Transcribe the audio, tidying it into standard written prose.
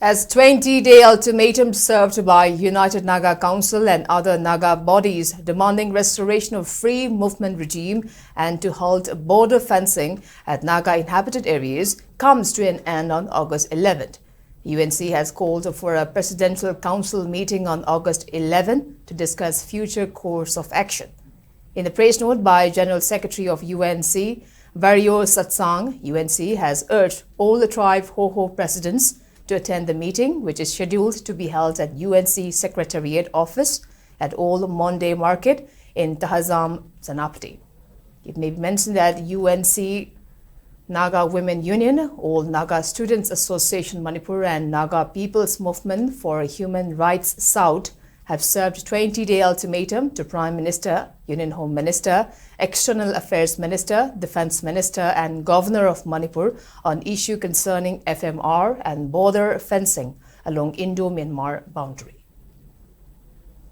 As 20-day ultimatum served by United Naga Council and other Naga bodies demanding restoration of free movement regime and to halt border fencing at Naga inhabited areas comes to an end on August 11th. UNC has called for a presidential council meeting on August 11 to discuss future course of action. In a press note by General Secretary of UNC, Vario Satsang, UNC has urged all the tribe Ho presidents to attend the meeting, which is scheduled to be held at UNC Secretariat Office at Old Monday Market in Tahazam, Sanapati. It may be mentioned that UNC Naga Women Union, All Naga Students Association Manipur and Naga People's Movement for Human Rights South have served 20-day ultimatum to Prime Minister, Union Home Minister, External Affairs Minister, Defence Minister and Governor of Manipur on issue concerning FMR and border fencing along Indo-Myanmar boundary.